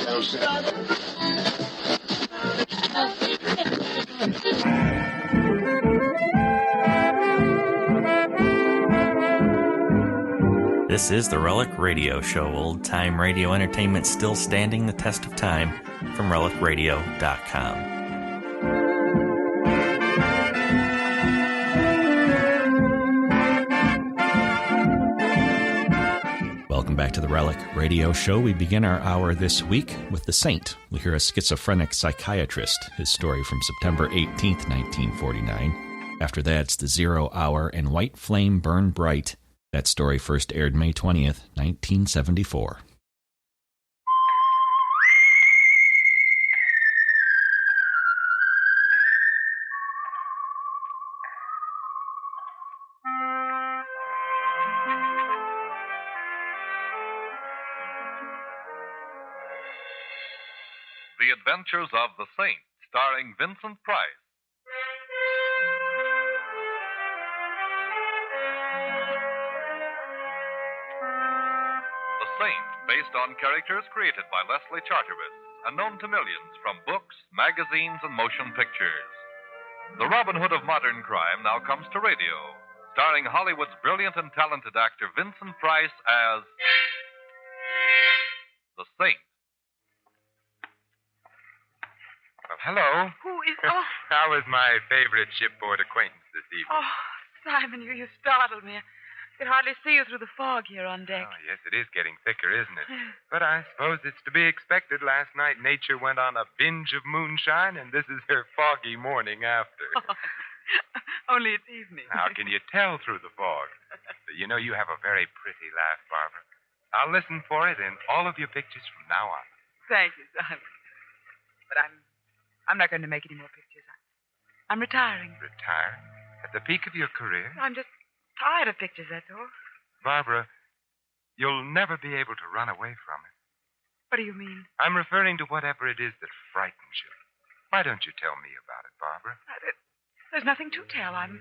This is the Relic Radio Show, old-time radio entertainment still standing the test of time, from relicradio.com. Welcome back to the Relic Radio Show. We begin our hour this week with The Saint. We'll hear a schizophrenic psychiatrist, his story from September 18th, 1949. After that, it's The 0 Hour and White Flame Burn Bright. That story first aired May 20th, 1974. The Adventures of the Saint, starring Vincent Price. The Saint, based on characters created by Leslie Charteris and known to millions from books, magazines, and motion pictures. The Robin Hood of modern crime now comes to radio, starring Hollywood's brilliant and talented actor Vincent Price as the Saint. Hello. Who is... Oh. How is my favorite shipboard acquaintance this evening? Oh, Simon, you startled me. I could hardly see you through the fog here on deck. Oh, yes, it is getting thicker, isn't it? But I suppose it's to be expected. Last night, nature went on a binge of moonshine, and this is her foggy morning after. Oh, only it's evening. How can you tell through the fog? You know, you have a very pretty laugh, Barbara. I'll listen for it in all of your pictures from now on. Thank you, Simon. But I'm not going to make any more pictures. I'm retiring. Retiring? At the peak of your career? I'm just tired of pictures, that's all. Barbara, you'll never be able to run away from it. What do you mean? I'm referring to whatever it is that frightens you. Why don't you tell me about it, Barbara? There's nothing to tell. I'm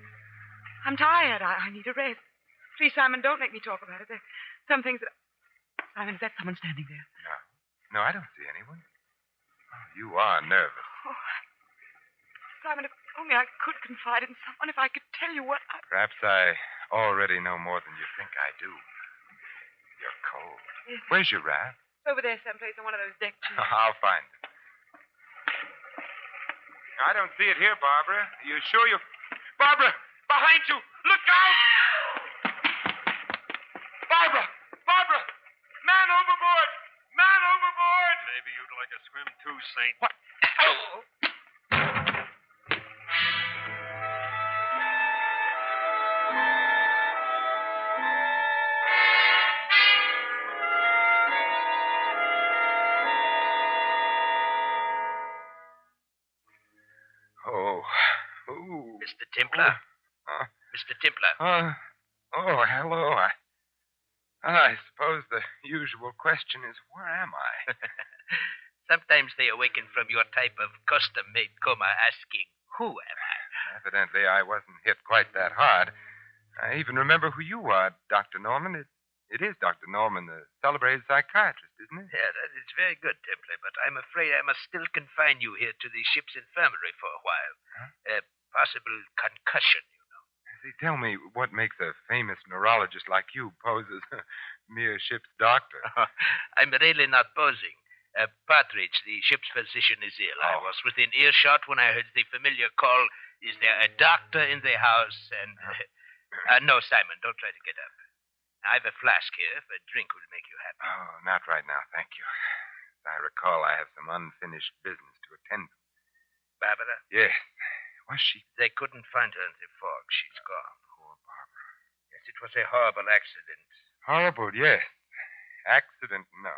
tired. I need a rest. Please, Simon, don't make me talk about it. There's some things that... Simon, is that someone standing there? No, I don't see anyone. Oh, you are nervous. Oh, Simon, if only I could confide in someone, if I could tell you what I... Perhaps I already know more than you think I do. You're cold. Yes. Where's your wrap? Over there someplace on one of those deck chairs. I'll find it. I don't see it here, Barbara. Are you sure you... Barbara! Behind you! Look out! Barbara! Barbara! Man overboard! Man overboard! Maybe you'd like a swim too, Saint. What? Oh! Mr. Templar? Mr. Templar? Hello. I suppose the usual question is, where am I? Sometimes they awaken from your type of custom-made coma asking, who am I? Evidently, I wasn't hit quite that hard. I even remember who you are, Dr. Norman. It is Dr. Norman, the celebrated psychiatrist, isn't it? Yeah, that is very good, Templar, but I'm afraid I must still confine you here to the ship's infirmary for a while. Huh? Possible concussion, you know. See, tell me what makes a famous neurologist like you pose as a mere ship's doctor. I'm really not posing. Partridge, the ship's physician, is ill. I was within earshot when I heard the familiar call, is there a doctor in the house? And, no, Simon, don't try to get up. I have a flask here. If a drink will make you happy. Oh, not right now, thank you. As I recall, I have some unfinished business to attend to. Barbara? Yes. Was she? They couldn't find her in the fog. She's gone. Poor Barbara. Yes, it was a horrible accident. Horrible, yes. Accident, no.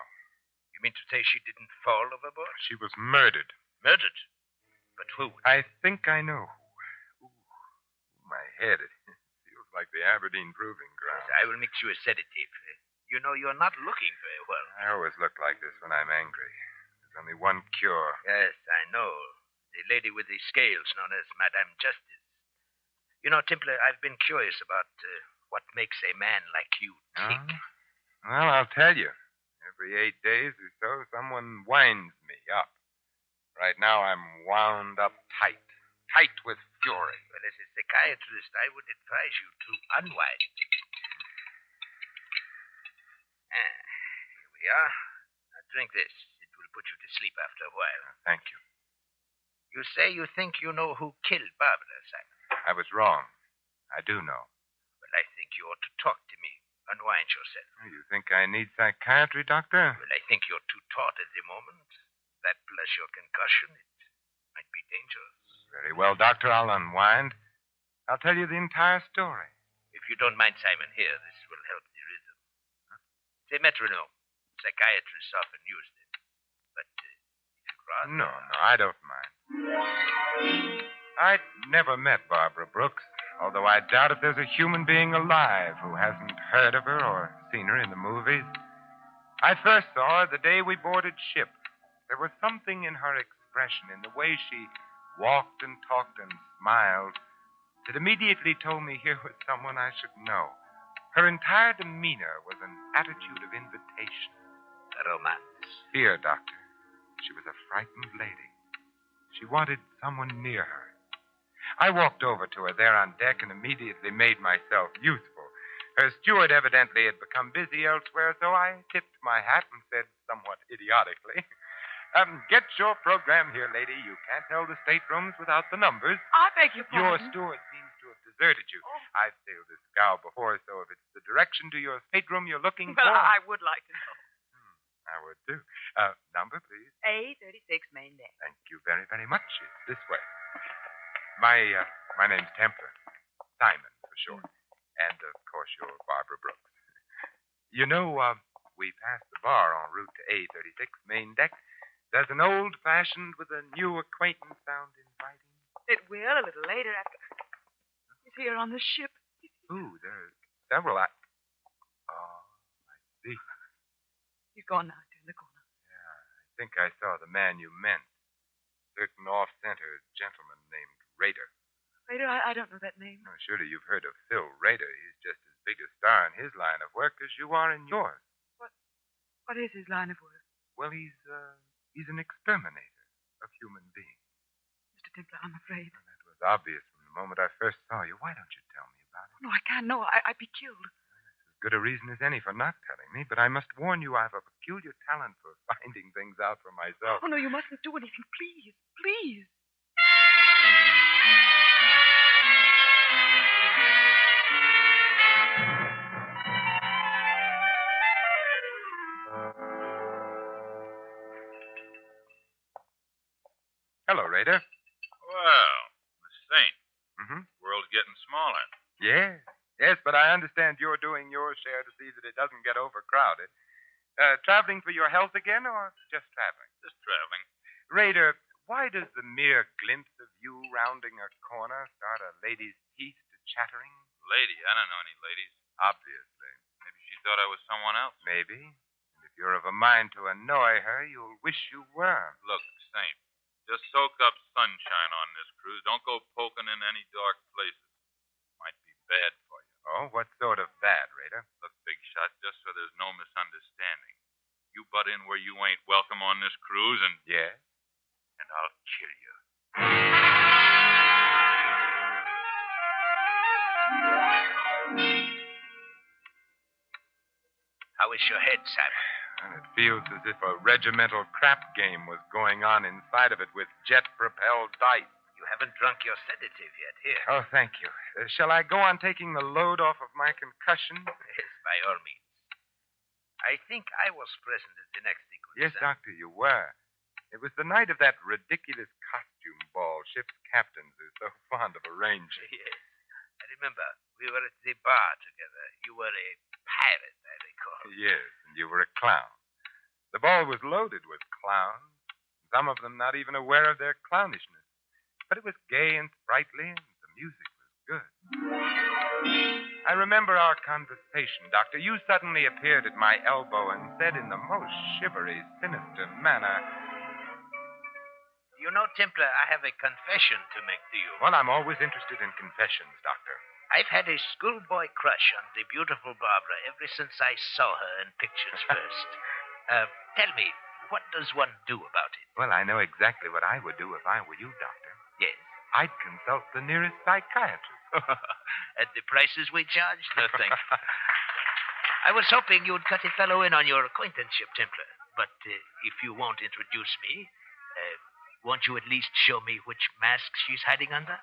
You mean to say she didn't fall overboard? She was murdered. Murdered? But who? I think I know who. Ooh, my head. It feels like the Aberdeen Proving Ground. Yes, I will mix you a sedative. You know, you're not looking very well. I always look like this when I'm angry. There's only one cure. Yes, I know. The lady with the scales known as Madame Justice. You know, Templar, I've been curious about what makes a man like you tick. Well, I'll tell you. every 8 days or so, someone winds me up. Right now, I'm wound up tight. Tight with fury. Well, as a psychiatrist, I would advise you to unwind. Here we are. Now drink this. It will put you to sleep after a while. Thank you. You say you think you know who killed Barbara, Simon. I was wrong. I do know. Well, I think you ought to talk to me. Unwind yourself. You think I need psychiatry, Doctor? Well, I think you're too taut at the moment. That plus your concussion, it might be dangerous. Very well, Doctor. I'll unwind. I'll tell you the entire story. If you don't mind, Simon, here, this will help the rhythm. It's a metronome. Psychiatrists often use them. But if you'd rather... No, I don't mind. I'd never met Barbara Brooks, although I doubt if there's a human being alive who hasn't heard of her or seen her in the movies. I first saw her the day we boarded ship. There was something in her expression, in the way she walked and talked and smiled, that immediately told me here was someone I should know. Her entire demeanor was an attitude of invitation. A romance. Fear, Doctor. She was a frightened lady. She wanted someone near her. I walked over to her there on deck and immediately made myself useful. Her steward evidently had become busy elsewhere, so I tipped my hat and said somewhat idiotically, get your program here, lady. You can't tell the staterooms without the numbers. I beg your Your pardon. steward seems to have deserted you. Oh. I've sailed this scow before, so if it's the direction to your stateroom you're looking Well, for... I would like to know. I would too. Number, please. A36 main deck. Thank you very, very much. It's this way. My name's Templar. Simon, for short. And, of course, you're Barbara Brooks. You know, we passed the bar en route to A36 main deck. Does an old-fashioned with a new acquaintance sound inviting? It will a little later after... He's here on the ship. Ooh, there are several... Oh, I see. He's gone now. Turn the corner. Yeah, I think I saw the man you meant. Certain off-center gentleman named Rader. Rader, I don't know that name. Oh, surely you've heard of Phil Rader. He's just as big a star in his line of work as you are in yours. What is his line of work? Well, he's an exterminator of human beings. Mr. Templar, I'm afraid. Well, that was obvious from the moment I first saw you. Why don't you tell me about it? No, I can't. No, I'd be killed. As good a reason as any for not telling me, but I must warn you I've a peculiar talent for finding things out for myself. Oh, no, you mustn't do anything. Please, please. Hello, Rader. Well, the Saint. Mm-hmm. World's getting smaller. Yes, but I understand you're doing your share to see that it doesn't get overcrowded. Traveling for your health again, or just traveling? Just traveling. Rader, why does the mere glimpse of you rounding a corner start a lady's teeth to chattering? Lady, I don't know any ladies. Obviously. Maybe she thought I was someone else. Maybe. And if you're of a mind to annoy her, you'll wish you were. Look, Saint, just soak up sunshine on this cruise. Don't go poking in any dark places. Might be bad for you. Oh, what sort of bad, Rader? Look, Big Shot, just so there's no misunderstanding. You butt in where you ain't welcome on this cruise, and Yes? I'll kill you. How is your head, Simon? And it feels as if a regimental crap game was going on inside of it with jet-propelled dice. You haven't drunk your sedative yet. Here. Oh, thank you. Shall I go on taking the load off of my concussion? Yes, by all means. I think I was present at the next sequence. Yes, Doctor, you were. It was the night of that ridiculous costume ball ship's captains are so fond of arranging. Yes. I remember. We were at the bar together. You were a pirate, I recall. Yes, and you were a clown. The ball was loaded with clowns, some of them not even aware of their clownishness. But it was gay and sprightly, and the music was good. I remember our conversation, Doctor. You suddenly appeared at my elbow and said in the most shivery, sinister manner... You know, Templar, I have a confession to make to you. Well, I'm always interested in confessions, Doctor. I've had a schoolboy crush on the beautiful Barbara ever since I saw her in pictures first. Tell me, what does one do about it? Well, I know exactly what I would do if I were you, Doctor. Yes. I'd consult the nearest psychiatrist. At the prices we charge? No, thanks. I was hoping you'd cut a fellow in on your acquaintanceship, Templar. But if you won't introduce me, won't you at least show me which mask she's hiding under?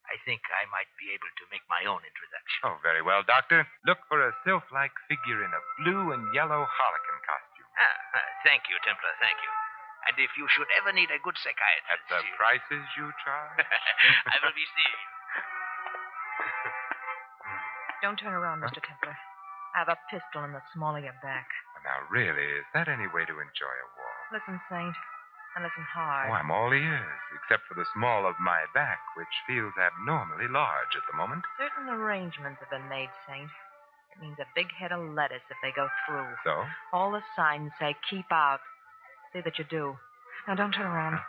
I think I might be able to make my own introduction. Oh, very well, Doctor. Look for a sylph-like figure in a blue and yellow harlequin costume. Thank you, Templar, thank you. And if you should ever need a good psychiatrist... At the prices you charge? I will be seeing you. Don't turn around, Mr. Templar. I have a pistol in the small of your back. Well, now, really, is that any way to enjoy a war? Listen, Saint, and listen hard. Oh, I'm all ears, except for the small of my back, which feels abnormally large at the moment. Certain arrangements have been made, Saint. It means a big head of lettuce if they go through. So? All the signs say, keep out. See that you do. Now, don't turn around.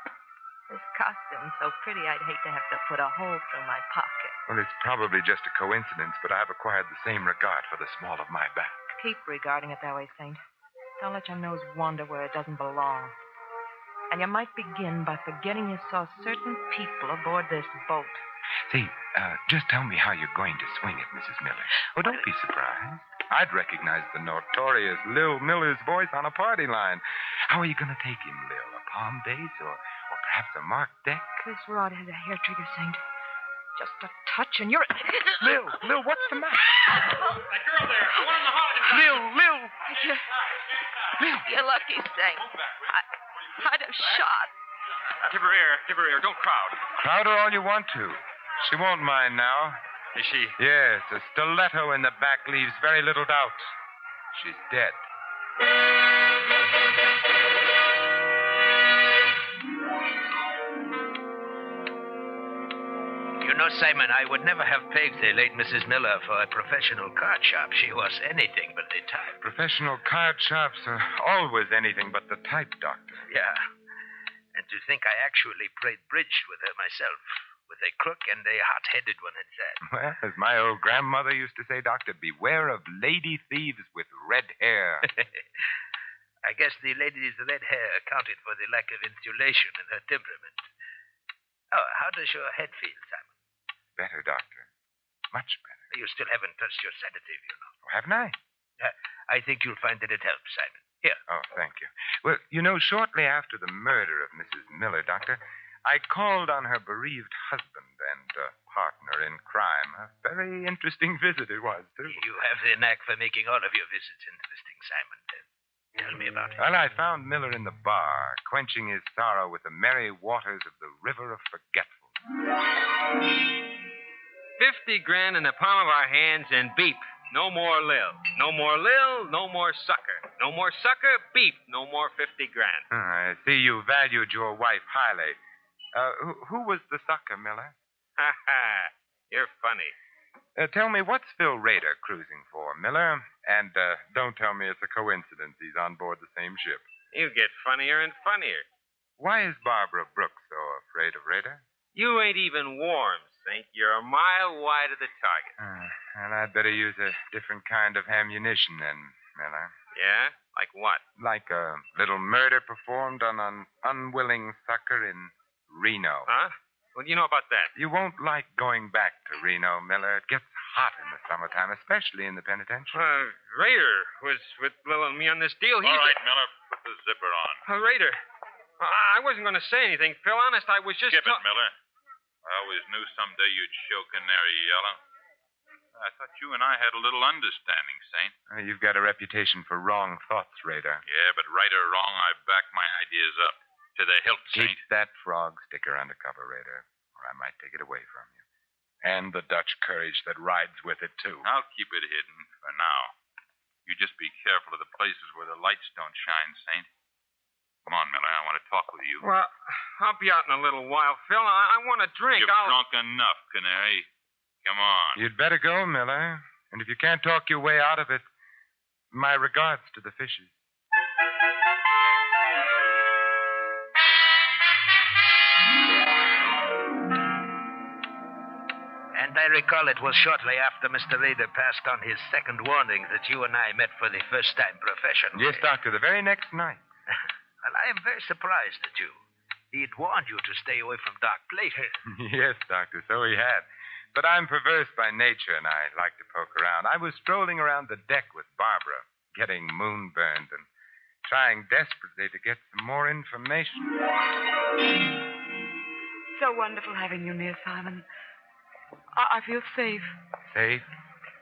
This costume's so pretty, I'd hate to have to put a hole through my pocket. Well, it's probably just a coincidence, but I've acquired the same regard for the small of my back. Keep regarding it that way, Saint. Don't let your nose wander where it doesn't belong. And you might begin by forgetting you saw certain people aboard this boat. See, just tell me how you're going to swing it, Mrs. Miller. Oh, don't be surprised. I'd recognize the notorious Lil Miller's voice on a party line. How are you going to take him, Lil? A palm base or perhaps a marked deck? This rod has a hair trigger, Saint. Just a touch and you're... Lil, what's the matter? That girl there, the one in the harlequin. Lil! You're lucky, Saint. I'd have shot. Give her ear. Don't crowd. Crowd her all you want to. She won't mind now. Is she? Yes, a stiletto in the back leaves very little doubt. She's dead. You know, Simon, I would never have pegged the late Mrs. Miller for a professional card sharp. She was anything but the type. Professional card sharps are always anything but the type, Doctor. Yeah. And to think I actually played bridge with her myself, with a crook and a hot-headed one at that. Well, as my old grandmother used to say, Doctor, beware of lady thieves with red hair. I guess the lady's red hair accounted for the lack of insulation in her temperament. Oh, how does your head feel, Simon? Better, Doctor. Much better. You still haven't touched your sedative, you know. Oh, haven't I? I think you'll find that it helps, Simon. Here. Oh, thank you. Well, you know, shortly after the murder of Mrs. Miller, Doctor, I called on her bereaved husband and partner in crime. A very interesting visit it was, too. You have the knack for making all of your visits interesting, Simon. Tell me about it. Well, I found Miller in the bar, quenching his sorrow with the merry waters of the River of Forgetfulness. 50 grand in the palm of our hands and beep. No more Lil. No more Lil, no more sucker. No more sucker, beep. No more 50 grand. I see you valued your wife highly. Who was the sucker, Miller? Ha ha. You're funny. Tell me, what's Phil Rader cruising for, Miller? And don't tell me it's a coincidence he's on board the same ship. You get funnier and funnier. Why is Barbara Brooks so afraid of Rader? You ain't even warm, Saint. You're a mile wide of the target. Well, I'd better use a different kind of ammunition then, Miller. Yeah? Like what? Like a little murder performed on an unwilling sucker in Reno. Huh? What do you know about that? You won't like going back to Reno, Miller. It gets hot in the summertime, especially in the penitentiary. Rader was with Lil and me on this deal. All right, Miller, put the zipper on. Rader. I wasn't going to say anything, Phil. Honest, I was just... Skip it, Miller. I always knew someday you'd show Canary Yellow. I thought you and I had a little understanding, Saint. You've got a reputation for wrong thoughts, Rader. Yeah, but right or wrong, I back my ideas up. To the hilt, Saint. Keep that frog sticker under cover, Rader, or I might take it away from you. And the Dutch courage that rides with it, too. I'll keep it hidden for now. You just be careful of the places where the lights don't shine, Saint. Come on, Miller. I want to talk with you. Well, I'll be out in a little while, Phil. I want a drink. You've drunk enough, Canary. Come on. You'd better go, Miller. And if you can't talk your way out of it, my regards to the fishes. And I recall, it was shortly after Mr. Rader passed on his second warning that you and I met for the first time professionally. Yes, Doctor, the very next night. Well, I am very surprised at you. He'd warned you to stay away from dark places. Yes, Doctor, so he had. But I'm perverse by nature, and I like to poke around. I was strolling around the deck with Barbara, getting moonburned and trying desperately to get some more information. So wonderful having you near, Simon. I feel safe. Safe?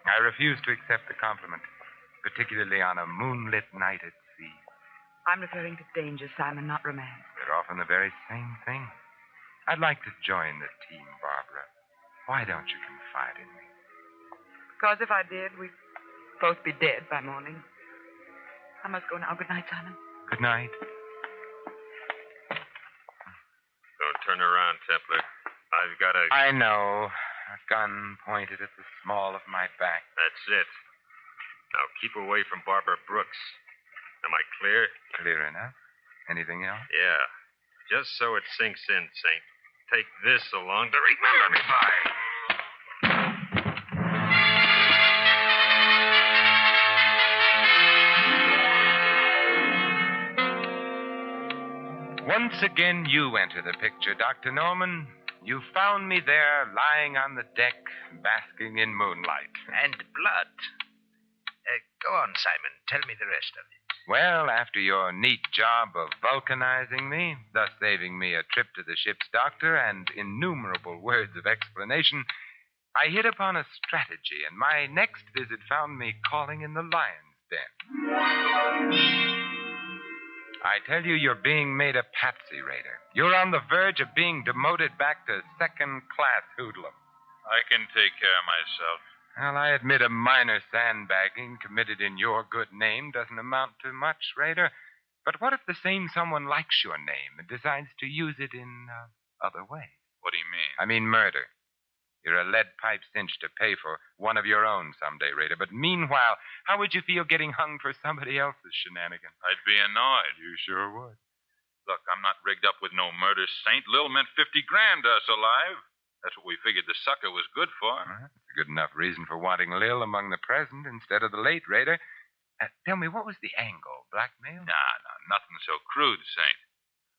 I refuse to accept the compliment, particularly on a moonlit night at sea. I'm referring to danger, Simon, not romance. They're often the very same thing. I'd like to join the team, Barbara. Why don't you confide in me? Because if I did, we'd both be dead by morning. I must go now. Good night, Simon. Good night. Don't turn around, Templar. I've got a... I know. A gun pointed at the small of my back. That's it. Now keep away from Barbara Brooks. Am I clear? Clear enough. Anything else? Yeah. Just so it sinks in, Saint. Take this along to remember me by. Once again, you enter the picture, Dr. Norman. You found me there, lying on the deck, basking in moonlight. And blood. Go on, Simon. Tell me the rest of it. Well, after your neat job of vulcanizing me, thus saving me a trip to the ship's doctor and innumerable words of explanation, I hit upon a strategy, and my next visit found me calling in the lion's den. I tell you, you're being made a patsy, Raider. You're on the verge of being demoted back to second-class hoodlum. I can take care of myself. Well, I admit a minor sandbagging committed in your good name doesn't amount to much, Raider. But what if the same someone likes your name and decides to use it in other ways? What do you mean? I mean murder. You're a lead pipe cinch to pay for one of your own someday, Raider. But meanwhile, how would you feel getting hung for somebody else's shenanigans? I'd be annoyed. You sure would. Look, I'm not rigged up with no murder, Saint. Lil meant $50,000 to us alive. That's what we figured the sucker was good for. That's a good enough reason for wanting Lil among the present instead of the late, Raider. Tell me, what was the angle? Blackmail? Nah, nothing so crude, Saint.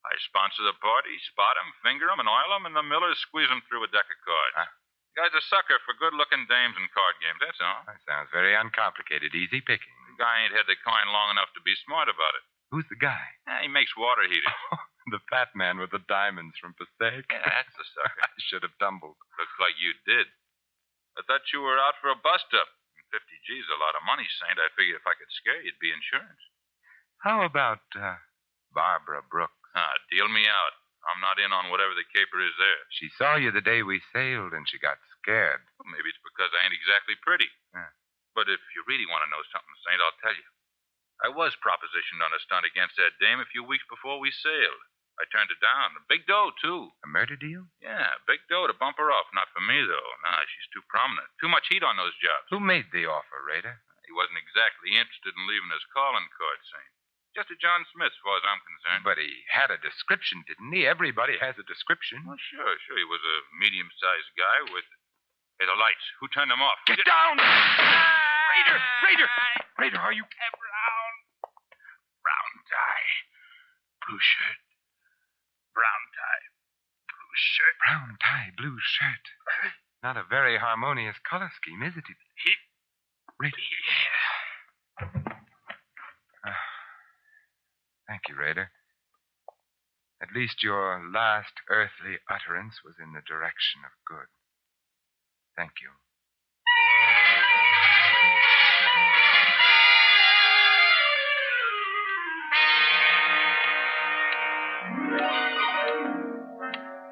I sponsor the party, spot 'em, finger 'em, and oil 'em, and the Millers squeeze 'em through a deck of cards. Huh? The guy's a sucker for good-looking dames and card games, that's all. That sounds very uncomplicated, easy picking. The guy ain't had the coin long enough to be smart about it. Who's the guy? He makes water heaters. The fat man with the diamonds from Passaic. Yeah, that's the sucker. I should have tumbled. Looks like you did. I thought you were out for a bust-up. 50 G's a lot of money, Saint. I figured if I could scare you, it'd be insurance. How about Barbara Brooks? Deal me out. I'm not in on whatever the caper is there. She saw you the day we sailed, and she got scared. Well, maybe it's because I ain't exactly pretty. Yeah. But if you really want to know something, Saint, I'll tell you. I was propositioned on a stunt against that dame a few weeks before we sailed. I turned it down. A big dough, too. A murder deal? Yeah, big dough to bump her off. Not for me, though. Nah, she's too prominent. Too much heat on those jobs. Who made the offer, Raider? He wasn't exactly interested in leaving his calling card, Saint. Just a John Smith, as far as I'm concerned. But he had a description, didn't he? Everybody has a description. Well, sure. He was a medium-sized guy with... Hey, the lights. Who turned them off? Get down! Raider, are you... Brown tie. Blue shirt. Brown tie. Blue shirt. Brown tie, blue shirt. Not a very harmonious color scheme, is it? Raider. Yeah. Thank you, Raider. At least your last earthly utterance was in the direction of good. Thank you.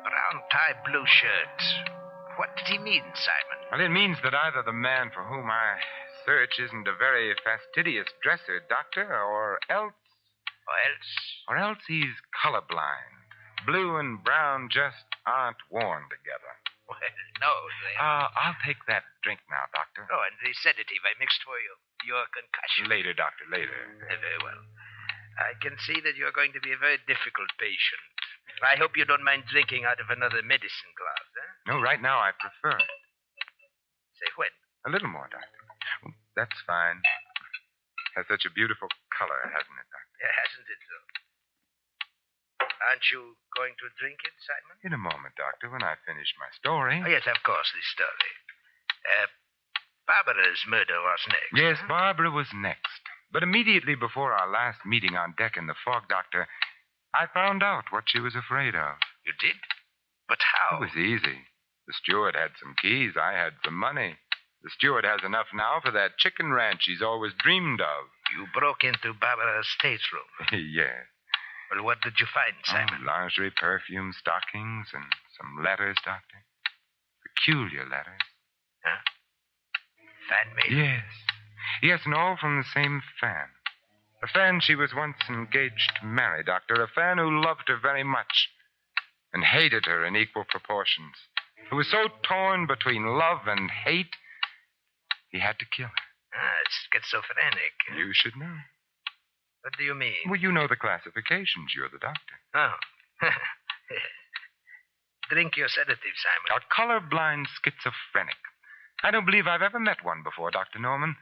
Brown tie, blue shirt. What did he mean, Simon? Well, it means that either the man for whom I search isn't a very fastidious dresser, Doctor, or else he's colorblind. Blue and brown just aren't worn together. Well, no, I'll take that drink now, Doctor. Oh, and the sedative I mixed for you. Your concussion. Later, Doctor, later. Very well. I can see that you're going to be a very difficult patient. I hope you don't mind drinking out of another medicine glass, eh? No, right now I prefer it. Say when? A little more, Doctor. Oh, that's fine. Has such a beautiful color, hasn't it, Doctor? Yeah, hasn't it, though? Aren't you going to drink it, Simon? In a moment, Doctor, when I finish my story. Oh, yes, of course, this story. Barbara's murder was next. Yes, huh? Barbara was next. But immediately before our last meeting on deck in the fog, Doctor, I found out what she was afraid of. You did? But how? It was easy. The steward had some keys. I had some money. The steward has enough now for that chicken ranch he's always dreamed of. You broke into Barbara's stateroom. Yes. Well, what did you find, Simon? Lingerie, perfume, stockings, and some letters, Doctor. Peculiar letters. Huh? Fan-made? Yes. Yes, and all from the same fan. A fan she was once engaged to marry, Doctor. A fan who loved her very much and hated her in equal proportions. Who was so torn between love and hate, he had to kill her. Schizophrenic. You should know. What do you mean? Well, you know the classifications. You're the doctor. Oh. Drink your sedative, Simon. A colorblind schizophrenic. I don't believe I've ever met one before, Dr. Norman.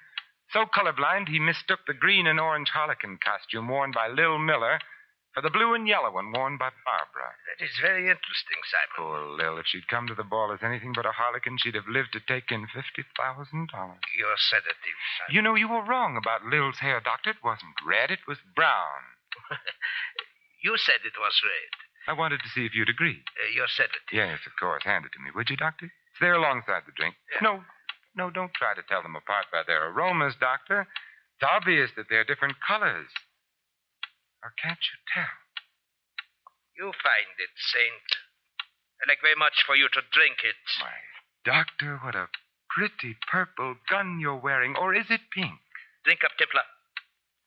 So colorblind, he mistook the green and orange harlequin costume worn by Lil Miller for the blue and yellow one worn by Barbara. That is very interesting, Simon. Poor Lil. If she'd come to the ball as anything but a harlequin, she'd have lived to take in $50,000. Your sedative, Simon. You know, you were wrong about Lil's hair, Doctor. It wasn't red. It was brown. You said it was red. I wanted to see if you'd agree. Your sedative. Yes, of course. Hand it to me, would you, Doctor? It's there alongside the drink. Yeah. No, don't try to tell them apart by their aromas, Doctor. It's obvious that they're different colors. Or can't you tell? You find it, Saint. I'd like very much for you to drink it. My Doctor, what a pretty purple gun you're wearing. Or is it pink? Drink up, Templar.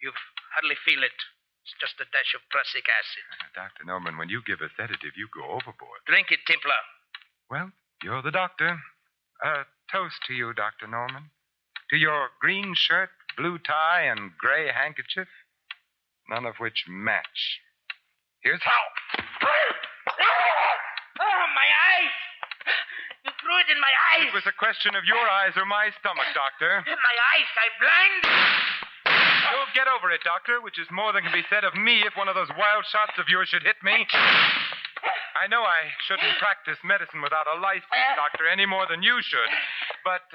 You hardly feel it. It's just a dash of prussic acid. Dr. Norman, when you give a sedative, you go overboard. Drink it, Templar. Well, you're the doctor. A toast to you, Dr. Norman. To your green shirt, blue tie, and gray handkerchief, none of which match. Here's how. Oh, my eyes! You threw it in my eyes! It was a question of your eyes or my stomach, Doctor. My eyes, I'm blind! You'll get over it, Doctor, which is more than can be said of me if one of those wild shots of yours should hit me. I know I shouldn't practice medicine without a license, Doctor, any more than you should. But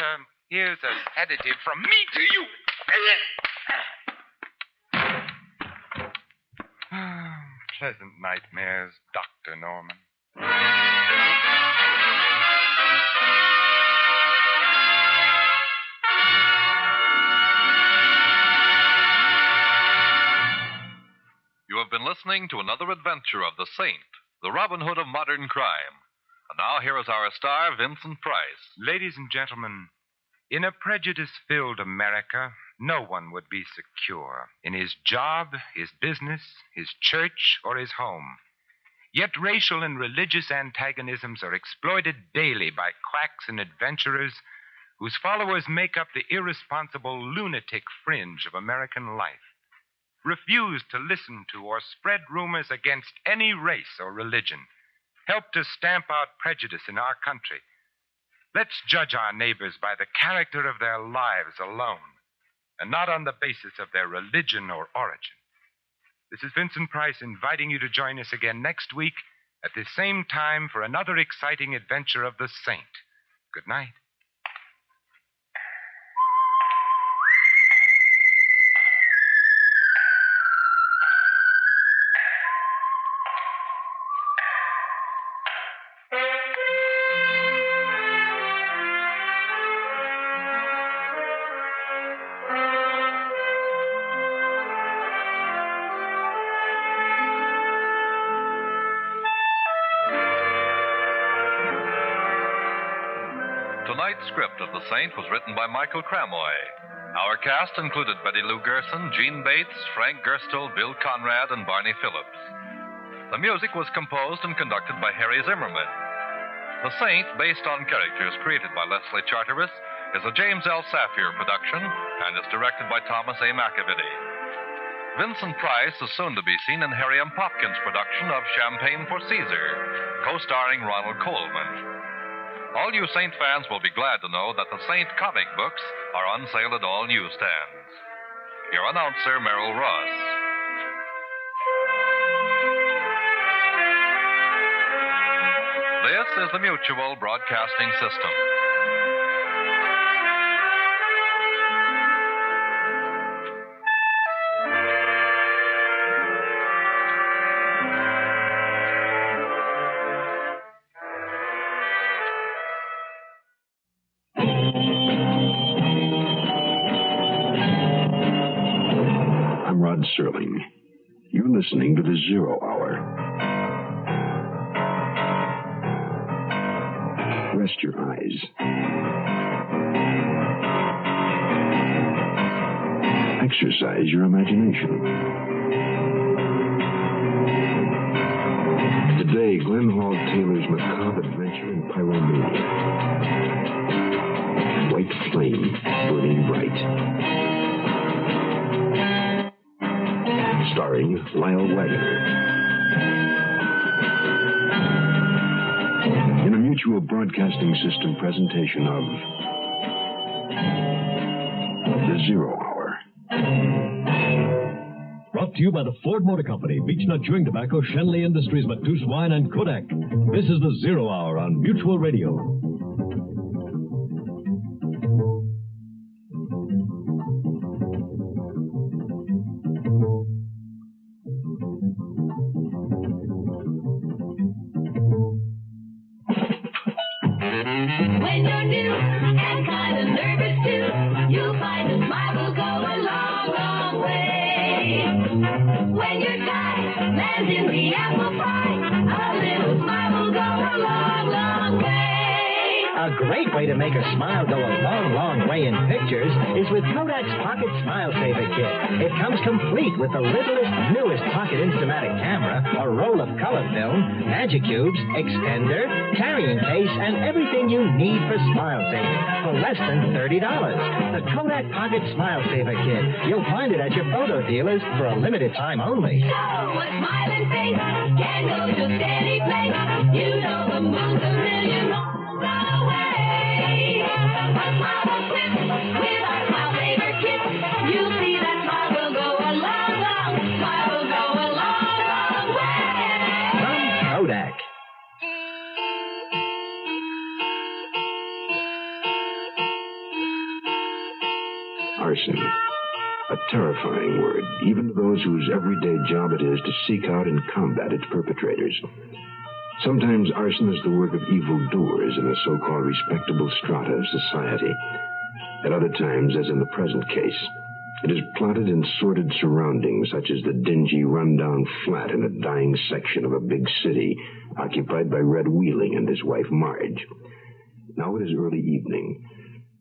here's a sedative from me to you. Pleasant nightmares, Dr. Norman. You have been listening to another adventure of the Saint, the Robin Hood of modern crime. And now here is our star, Vincent Price. Ladies and gentlemen, in a prejudice-filled America, no one would be secure in his job, his business, his church, or his home. Yet racial and religious antagonisms are exploited daily by quacks and adventurers whose followers make up the irresponsible lunatic fringe of American life. Refuse to listen to or spread rumors against any race or religion. Help to stamp out prejudice in our country. Let's judge our neighbors by the character of their lives alone, and not on the basis of their religion or origin. This is Vincent Price inviting you to join us again next week at the same time for another exciting adventure of the Saint. Good night. Tonight's script of The Saint was written by Michael Cramoy. Our cast included Betty Lou Gerson, Gene Bates, Frank Gerstle, Bill Conrad, and Barney Phillips. The music was composed and conducted by Harry Zimmerman. The Saint, based on characters created by Leslie Charteris, is a James L. Safier production and is directed by Thomas A. McAvity. Vincent Price is soon to be seen in Harry M. Popkin's production of Champagne for Caesar, co-starring Ronald Coleman. All you Saint fans will be glad to know that the Saint comic books are on sale at all newsstands. Your announcer, Merrill Ross. This is the Mutual Broadcasting System. Serling. You're listening to the Zero Hour. Rest your eyes. Exercise your imagination. Today, Glenn Hall Taylor's macabre adventure in pyromania. White flame burning bright. Starring Lyle Waggoner. In a Mutual Broadcasting System presentation of The Zero Hour. Brought to you by the Ford Motor Company, Beechnut Chewing Tobacco, Shenley Industries, Matoush Wine, and Kodak. This is The Zero Hour on Mutual Radio. Way to make a smile go a long, long way in pictures is with Kodak's Pocket Smile Saver Kit. It comes complete with the littlest, newest pocket Instamatic camera, a roll of color film, magic cubes, extender, carrying case, and everything you need for smile saving for less than $30. The Kodak Pocket Smile Saver Kit. You'll find it at your photo dealers for a limited time only. So a smiling face can go to any place. You know the moon's a million miles away. Arson. A terrifying word, even to those whose everyday job it is to seek out and combat its perpetrators. Sometimes arson is the work of evildoers in a so-called respectable strata of society. At other times, as in the present case, it is plotted in sordid surroundings, such as the dingy, run-down flat in a dying section of a big city occupied by Red Wheeling and his wife, Marge. Now it is early evening.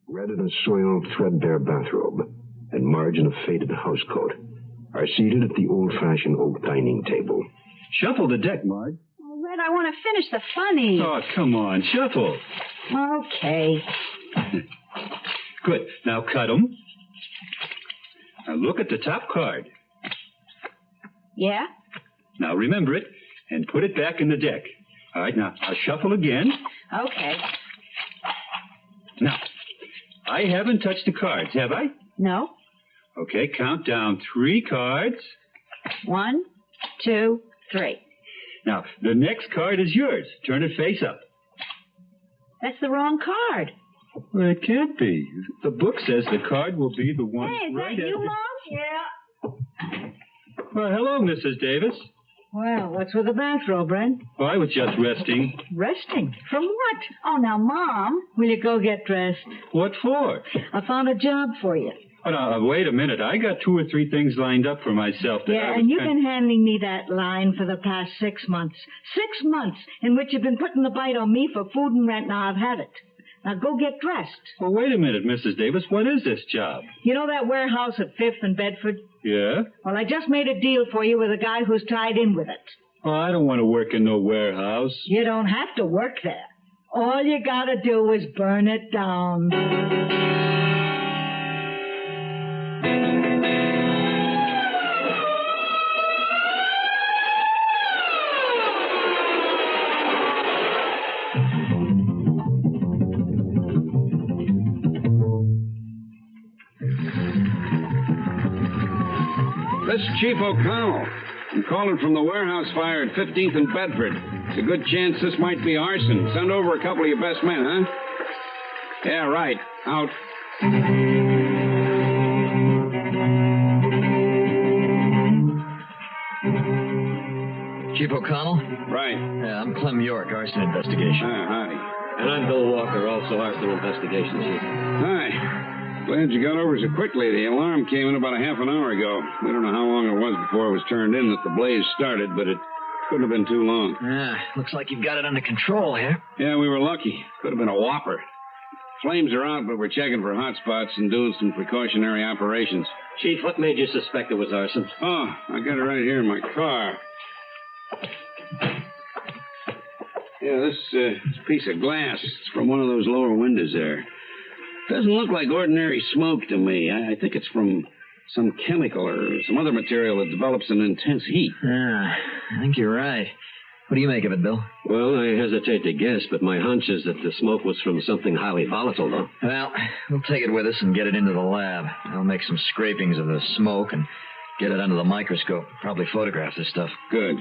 Red in a soiled, threadbare bathrobe, and Marge in a faded housecoat, are seated at the old-fashioned oak dining table. Shuffle the deck, Marge. Oh, Red, I want to finish the funny. Oh, come on, shuffle. Okay. Good. Now cut them. Now look at the top card. Yeah? Now remember it and put it back in the deck. All right, now I'll shuffle again. Okay. Now, I haven't touched the cards, have I? No. Okay, count down 3 cards. 1, 2, 3. Now, the next card is yours. Turn it face up. That's the wrong card. Well, it can't be. The book says the card will be the one Hey, is right that you, at Mom? Yeah. Well, hello, Mrs. Davis. Well, what's with the bathrobe, Red? Oh, I was just resting. Resting? From what? Oh, now, Mom, will you go get dressed? What for? I found a job for you. Oh, now, wait a minute. I got 2 or 3 things lined up for myself. Yeah, and you've been handing me that line for the past 6 months. 6 months in which you've been putting the bite on me for food and rent. Now I've had it. Now go get dressed. Well, wait a minute, Mrs. Davis. What is this job? You know that warehouse at 5th and Bedford? Yeah? Well, I just made a deal for you with a guy who's tied in with it. Oh, I don't want to work in no warehouse. You don't have to work there. All you gotta do is burn it down. This is Chief O'Connell. I'm calling from the warehouse fire at 15th and Bedford. It's a good chance this might be arson. Send over a couple of your best men, huh? Yeah, right. Out. Chief O'Connell? Right. Yeah, I'm Clem York, arson investigation. Howdy. And I'm Bill Walker, also arson investigation, Chief. Hi. Glad you got over so quickly. The alarm came in about a half an hour ago. We don't know how long it was before it was turned in that the blaze started, but it couldn't have been too long. Yeah, looks like you've got it under control here. Yeah, we were lucky. Could have been a whopper. Flames are out, but we're checking for hot spots and doing some precautionary operations. Chief, what made you suspect it was arson? Oh, I got it right here in my car. Yeah, this piece of glass, it's from one of those lower windows there. Doesn't look like ordinary smoke to me. I think it's from some chemical or some other material that develops an intense heat. Yeah, I think you're right. What do you make of it, Bill? Well, I hesitate to guess, but my hunch is that the smoke was from something highly volatile, though. Well, we'll take it with us and get it into the lab. I'll make some scrapings of the smoke and get it under the microscope. Probably photograph this stuff. Good.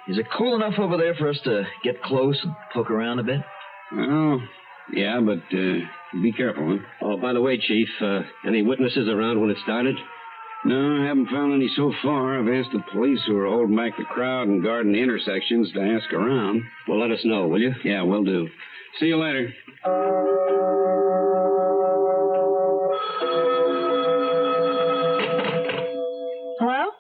Is it cool enough over there for us to get close and poke around a bit? Well, yeah, but be careful, huh? Oh, by the way, Chief, any witnesses around when it started? No, I haven't found any so far. I've asked the police who are holding back the crowd and guarding the intersections to ask around. Well, let us know, will you? Yeah, will do. See you later. Hello?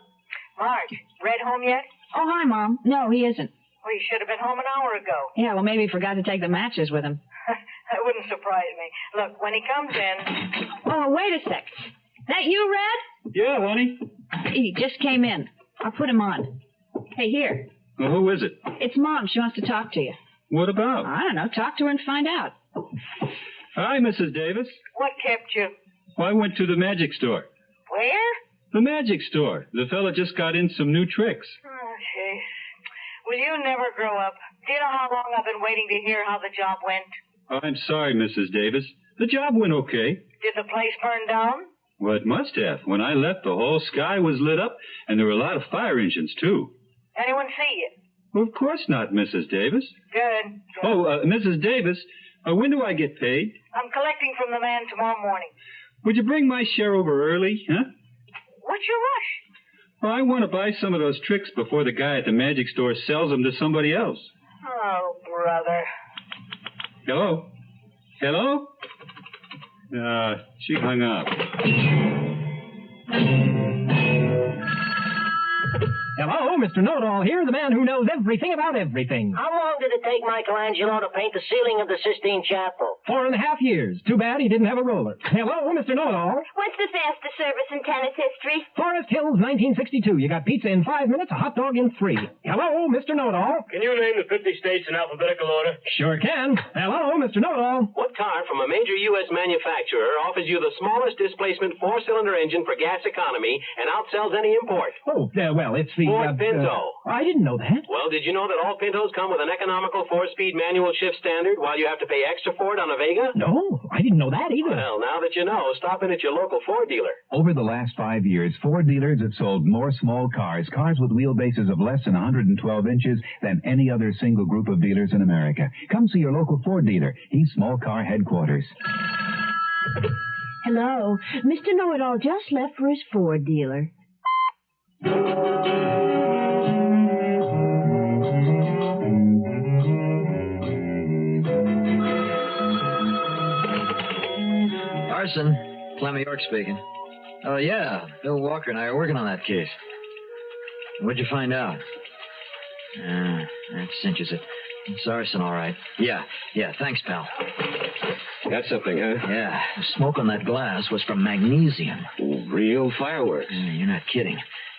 Mark, Red home yet? Oh, hi, Mom. No, he isn't. Well, he should have been home an hour ago. Yeah, well, maybe he forgot to take the matches with him. That wouldn't surprise me. Look, when he comes in... Oh, wait a sec. That you, Red? Yeah, honey. He just came in. I'll put him on. Hey, here. Well, who is it? It's Mom. She wants to talk to you. What about? I don't know. Talk to her and find out. Hi, Mrs. Davis. What kept you? Well, I went to the magic store. Where? The magic store. The fella just got in some new tricks. Oh, jeez. Will you never grow up? Do you know how long I've been waiting to hear how the job went? I'm sorry, Mrs. Davis. The job went okay. Did the place burn down? Well, it must have. When I left, the whole sky was lit up, and there were a lot of fire engines, too. Anyone see you? Well, of course not, Mrs. Davis. Good. Oh, Mrs. Davis, when do I get paid? I'm collecting from the man tomorrow morning. Would you bring my share over early, huh? What's your rush? Well, I want to buy some of those tricks before the guy at the magic store sells them to somebody else. Oh, brother. Hello? Hello? She hung up. Hello, Mr. Know-It-All here, the man who knows everything about everything. How long did it take Michelangelo to paint the ceiling of the Sistine Chapel? 4.5 years. Too bad he didn't have a roller. Hello, Mr. Know-It-All. What's the fastest service in tennis history? Forest Hills, 1962. You got pizza in 5 minutes, a hot dog in 3. Hello, Mr. Know-It-All. Can you name the 50 states in alphabetical order? Sure can. Hello, Mr. Know-It-All. What car from a major U.S. manufacturer offers you the smallest displacement 4-cylinder engine for gas economy and outsells any import? Oh, well, it's the... Ford Pinto. I didn't know that. Well, did you know that all Pintos come with an economical 4-speed manual shift standard while you have to pay extra for it on a Vega? No, I didn't know that either. Well, now that you know, stop in at your local Ford dealer. Over the last 5 years, Ford dealers have sold more small cars with wheelbases of less than 112 inches than any other single group of dealers in America. Come see your local Ford dealer. He's small car headquarters. Hello. Mr. Know-It-All just left for his Ford dealer. Arson. Clem York speaking. Oh, yeah. Bill Walker and I are working on that case. What'd you find out? That cinches it. It's arson, all right. Yeah, thanks, pal. Got something, huh? Yeah, the smoke on that glass was from magnesium. Real fireworks. You're not kidding.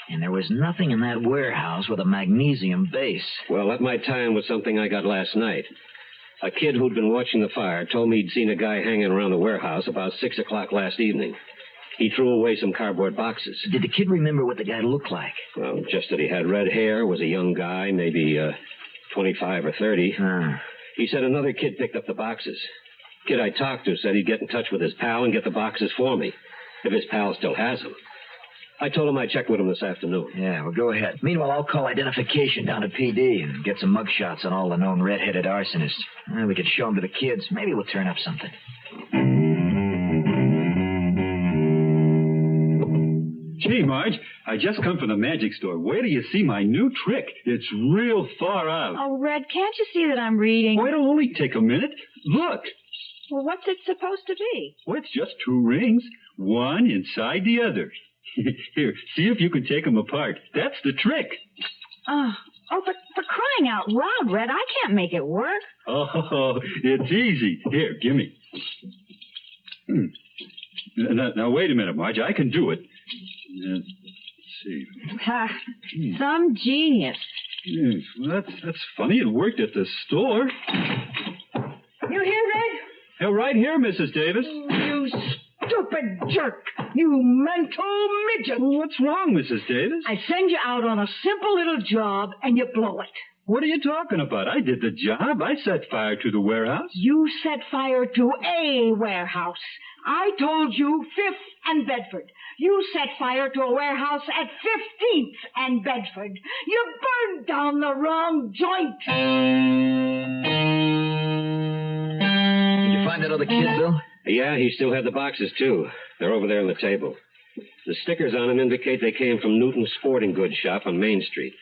And there was nothing in that warehouse with a magnesium base. Well, that might tie in with something I got last night. A kid who'd been watching the fire told me he'd seen a guy hanging around the warehouse about 6 o'clock last evening. He threw away some cardboard boxes. Did the kid remember what the guy looked like? Well, just that he had red hair, was a young guy, maybe 25 or 30. He said another kid picked up the boxes. Kid I talked to said he'd get in touch with his pal and get the boxes for me, if his pal still has them. I told him I'd check with him this afternoon. Yeah, well, go ahead. Meanwhile, I'll call identification down at PD and get some mugshots on all the known red-headed arsonists. We could show them to the kids. Maybe we'll turn up something. Gee, Marge, I just come from the magic store. Where do you see my new trick? It's real far out. Oh, Red, can't you see that I'm reading? Oh, it'll only take a minute. Look. Well, what's it supposed to be? Well, it's just two rings, one inside the other. Here, see if you can take them apart. That's the trick. Oh, but for crying out loud, Red, I can't make it work. Oh, it's easy. Here, gimme. Now, wait a minute, Marge. I can do it. Let's see. Some genius. Yes, well, that's funny. It worked at the store. You hear, Red? Yeah, right here, Mrs. Davis. You stupid jerk. You mental midget. What's wrong, Mrs. Davis? I send you out on a simple little job, and you blow it. What are you talking about? I did the job. I set fire to the warehouse. You set fire to a warehouse. I told you 5th and Bedford. You set fire to a warehouse at 15th and Bedford. You burned down the wrong joint. Did you find that other kid, Bill? Yeah, he still had the boxes, too. They're over there on the table. The stickers on them indicate they came from Newton's Sporting Goods shop on Main Street.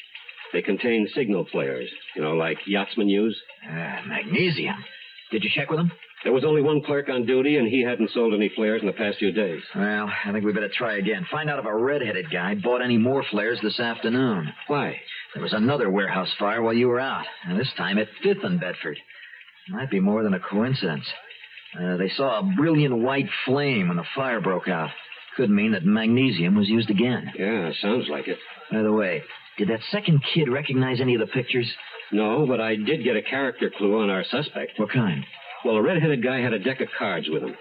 They contain signal flares, like yachtsmen use. Magnesium. Did you check with them? There was only one clerk on duty, and he hadn't sold any flares in the past few days. Well, I think we better try again. Find out if a red-headed guy bought any more flares this afternoon. Why? There was another warehouse fire while you were out, and this time at 5th and Bedford. Might be more than a coincidence. They saw a brilliant white flame when the fire broke out. Could mean that magnesium was used again. Yeah, sounds like it. By the way, did that second kid recognize any of the pictures? No, but I did get a character clue on our suspect. What kind? Well, a red-headed guy had a deck of cards with him.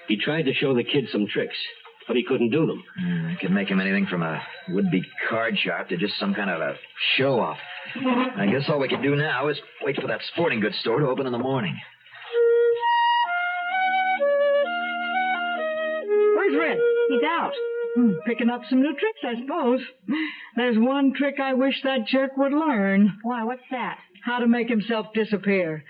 He tried to show the kid some tricks, but he couldn't do them. I could make him anything from a would-be card sharp to just some kind of a show-off. I guess all we can do now is wait for that sporting goods store to open in the morning. Where's Red? He's out. Picking up some new tricks, I suppose. There's one trick I wish that jerk would learn. Why, what's that? How to make himself disappear.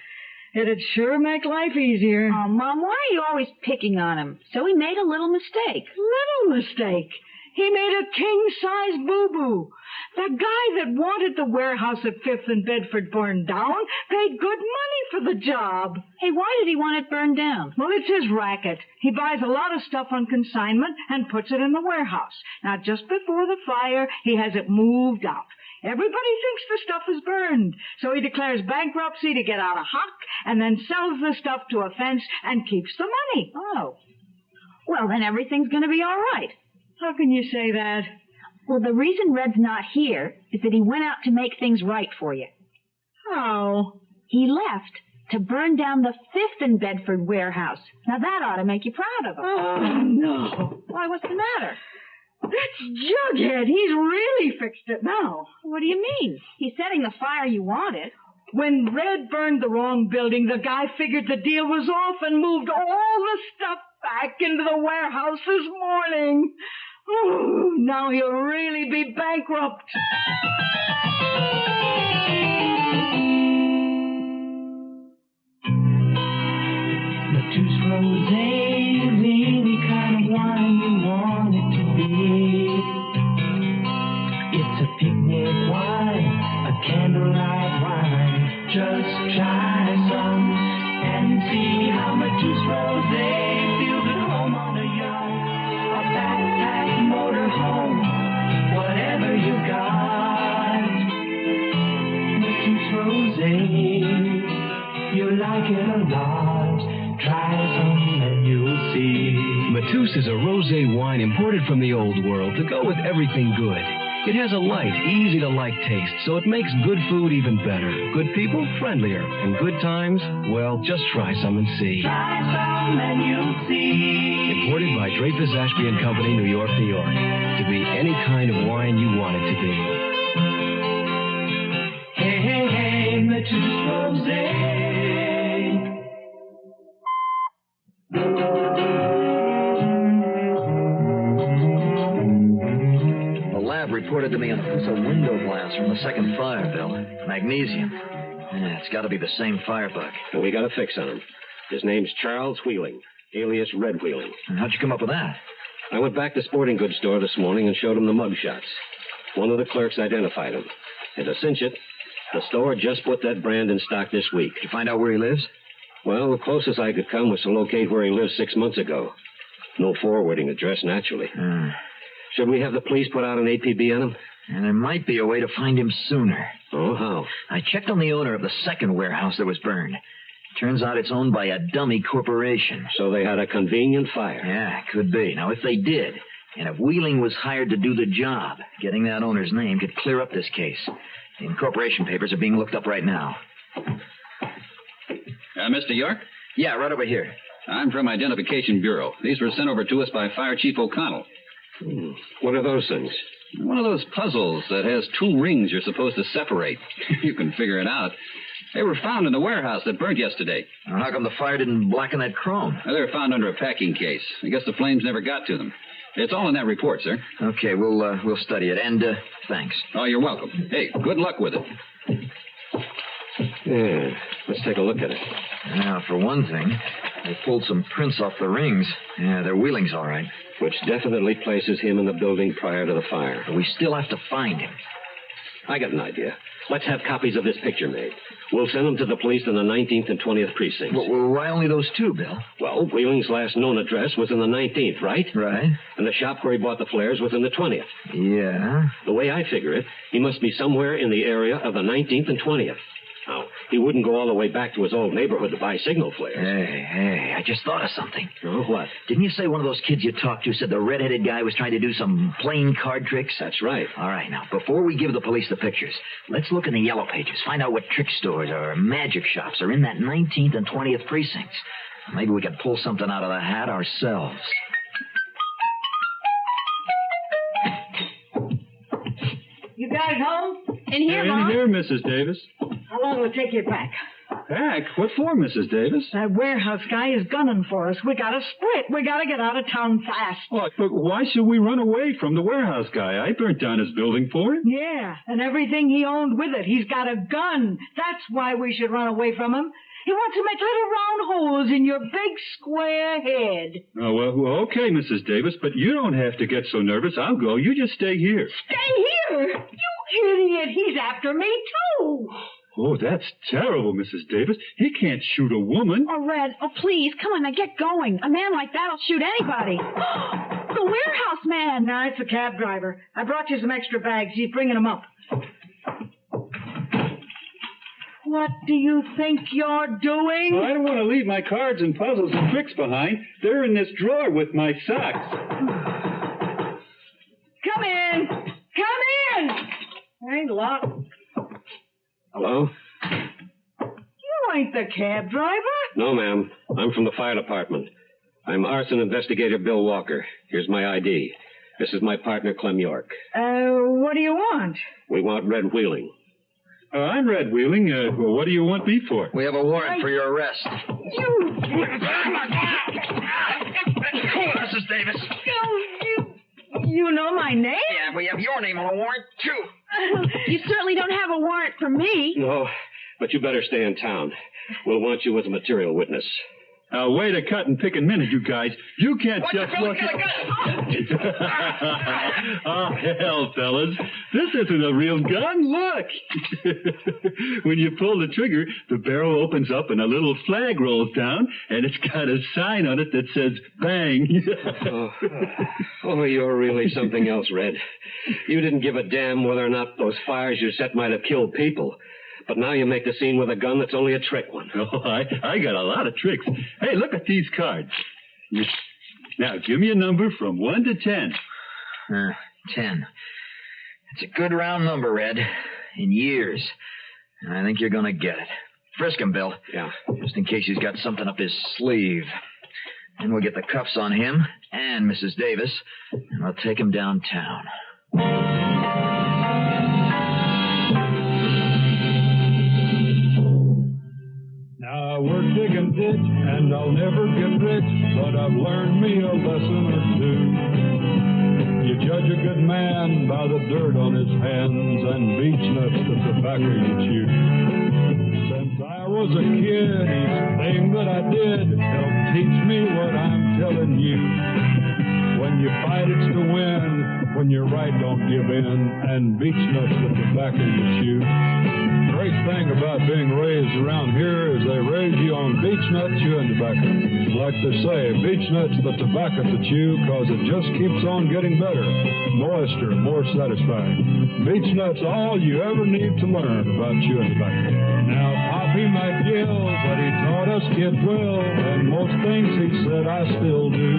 It'd sure make life easier. Oh, Mom, why are you always picking on him? So he made a little mistake. Little mistake? He made a king-size boo-boo. The guy that wanted the warehouse at 5th and Bedford burned down paid good money for the job. Hey, why did he want it burned down? Well, it's his racket. He buys a lot of stuff on consignment and puts it in the warehouse. Now, just before the fire, he has it moved out. Everybody thinks the stuff is burned, so he declares bankruptcy to get out of hock and then sells the stuff to a fence and keeps the money. Oh. Well, then everything's going to be all right. How can you say that? Well, the reason Red's not here is that he went out to make things right for you. How? He left to burn down the 5th and Bedford warehouse. Now, that ought to make you proud of him. Oh, no. Why, what's the matter? That's Jughead. He's really fixed it now. What do you mean? He's setting the fire you wanted. When Red burned the wrong building, the guy figured the deal was off and moved all the stuff back into the warehouse this morning. Oh, now he'll really be bankrupt. Matisse Rosé, any kind of wine you want it to be. It's a picnic wine, a candlelight wine. Just try some and see how Matisse Rosé feels at home on a yacht, a backpack motorhome, whatever you got. Matisse Rosé, you'll like it a lot. Try some and you'll see. Matisse is a rosé wine imported from the old world to go with everything good. It has a light, easy-to-like taste, so it makes good food even better. Good people, friendlier. And good times, well, just try some and see. Try some and you'll see. Imported by Dreyfus Ashby & Company, New York, New York. To be any kind of wine you want it to be. Hey, hey, hey, Matisse Rosé. It's a window glass from the second fire, Bill. Magnesium. Yeah, it's got to be the same firebug. Well, we got a fix on him. His name's Charles Wheeling, alias Red Wheeling. And how'd you come up with that? I went back to the sporting goods store this morning and showed him the mug shots. One of the clerks identified him. And to cinch it, the store just put that brand in stock this week. Did you find out where he lives? Well, the closest I could come was to locate where he lived 6 months ago. No forwarding address, naturally. Should we have the police put out an APB on him? And there might be a way to find him sooner. Oh, how? I checked on the owner of the second warehouse that was burned. Turns out it's owned by a dummy corporation. So they had a convenient fire. Yeah, could be. Now, if they did, and if Wheeling was hired to do the job, getting that owner's name could clear up this case. The incorporation papers are being looked up right now. Mr. York? Yeah, right over here. I'm from Identification Bureau. These were sent over to us by Fire Chief O'Connell. What are those things? One of those puzzles that has 2 rings you're supposed to separate. You can figure it out. They were found in the warehouse that burnt yesterday. Well, how come the fire didn't blacken that chrome? Well, they were found under a packing case. I guess the flames never got to them. It's all in that report, sir. Okay, we'll study it. And thanks. Oh, you're welcome. Hey, good luck with it. Yeah, let's take a look at it. Now, for one thing, they pulled some prints off the rings. Yeah, they're Wheeling's all right. Which definitely places him in the building prior to the fire. But we still have to find him. I got an idea. Let's have copies of this picture made. We'll send them to the police in the 19th and 20th precincts. Well, why only those 2, Bill? Well, Wheeling's last known address was in the 19th, right? Right. And the shop where he bought the flares was in the 20th. Yeah. The way I figure it, he must be somewhere in the area of the 19th and 20th. Now, he wouldn't go all the way back to his old neighborhood to buy signal flares. Hey, I just thought of something. Oh, what? Didn't you say one of those kids you talked to said the red-headed guy was trying to do some playing card tricks? That's right. All right, now, before we give the police the pictures, let's look in the yellow pages, find out what trick stores or magic shops are in that 19th and 20th precincts. Maybe we can pull something out of the hat ourselves. You guys home? In here, Mom. In here, Mrs. Davis. How long will it take you back? Back? What for, Mrs. Davis? That warehouse guy is gunning for us. We gotta split. We gotta get out of town fast. Oh, but why should we run away from the warehouse guy? I burnt down his building for him. Yeah, and everything he owned with it. He's got a gun. That's why we should run away from him. He wants to make little round holes in your big square head. Oh, well, okay, Mrs. Davis, but you don't have to get so nervous. I'll go. You just stay here. Stay here? You idiot. He's after me, too. Oh, that's terrible, Mrs. Davis. He can't shoot a woman. Oh, Red, please, come on, now get going. A man like that'll shoot anybody. The warehouse man. No, it's the cab driver. I brought you some extra bags. He's bringing them up. What do you think you're doing? Well, I don't want to leave my cards and puzzles and tricks behind. They're in this drawer with my socks. Come in. Come in. Ain't locked. Hello? You ain't the cab driver. No, ma'am. I'm from the fire department. I'm arson investigator Bill Walker. Here's my ID. This is my partner, Clem York. What do you want? We want Red Wheeling. I'm Red Wheeling. Well, what do you want me for? We have a warrant for your arrest. You... Mrs. Davis. You know my name? Yeah, we have your name on a warrant, too. You certainly don't have a warrant for me. No, but you better stay in town. We'll want you as a material witness. Wait a cut and pick a minute, you guys. You can't just look. Oh, hell, fellas. This isn't a real gun. Look. When you pull the trigger, the barrel opens up and a little flag rolls down, and it's got a sign on it that says bang. Oh, you're really something else, Red. You didn't give a damn whether or not those fires you set might have killed people. But now you make the scene with a gun that's only a trick one. Oh, I got a lot of tricks. Hey, look at these cards. Now, give me a number from 1 to 10. 10. It's a good round number, Red. In years. And I think you're going to get it. Frisk him, Bill. Yeah. Just in case he's got something up his sleeve. Then we'll get the cuffs on him and Mrs. Davis, and we'll take him downtown. Now I work dig and ditch, and I'll never get rich, but I've learned me a lesson or two. You judge a good man by the dirt on his hands and beech nuts, the tobacco you chew. Since I was a kid, each thing that I did helped teach me what I'm telling you. When you fight, it's to win. When you're right, don't give in. And beech nuts, the tobacco you chew. The great thing about being raised around here is they raise you on beech nut chewing tobacco. Like they say, beech nuts, the tobacco to chew, cause it just keeps on getting better, moister, more satisfying. Beech nuts, all you ever need to learn about chewing tobacco. Now, Poppy might yell, but he taught us kids well, and most things he said I still do.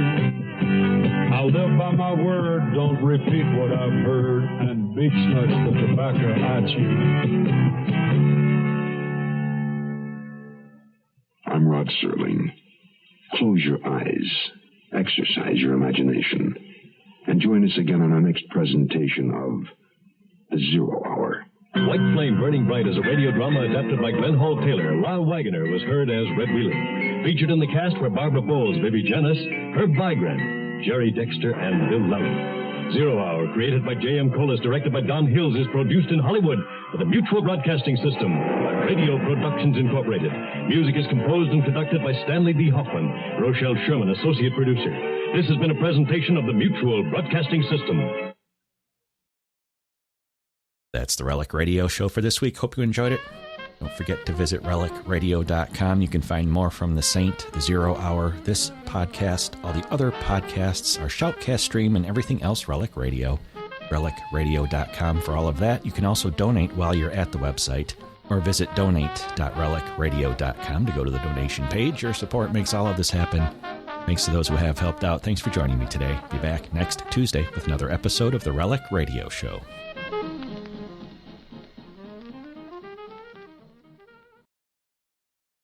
I'll live by my word, don't repeat what I've heard, and beech nuts, the tobacco I chew. I'm Rod Serling. Close your eyes, exercise your imagination, and join us again on our next presentation of The Zero Hour. White Flame Burning Bright is a radio drama adapted by Glenn Hall Taylor. Lyle Waggoner was heard as Red Wheeling. Featured in the cast were Barbara Bowles, Vivi Janis, Herb Vigran, Jerry Dexter, and Bill Lally. Zero Hour, created by J.M. Collis, directed by Don Hills, is produced in Hollywood for the Mutual Broadcasting System by Radio Productions Incorporated. Music is composed and conducted by Stanley D. Hoffman. Rochelle Sherman, associate producer. This has been a presentation of the Mutual Broadcasting System. That's the Relic Radio Show for this week. Hope you enjoyed it. Don't forget to visit relicradio.com. You can find more from The Saint, The Zero Hour, this podcast, all the other podcasts, our Shoutcast stream, and everything else Relic Radio. Relicradio.com for all of that. You can also donate while you're at the website, or visit donate.relicradio.com to go to the donation page. Your support makes all of this happen. Thanks to those who have helped out. Thanks for joining me today. Be back next Tuesday with another episode of the Relic Radio Show.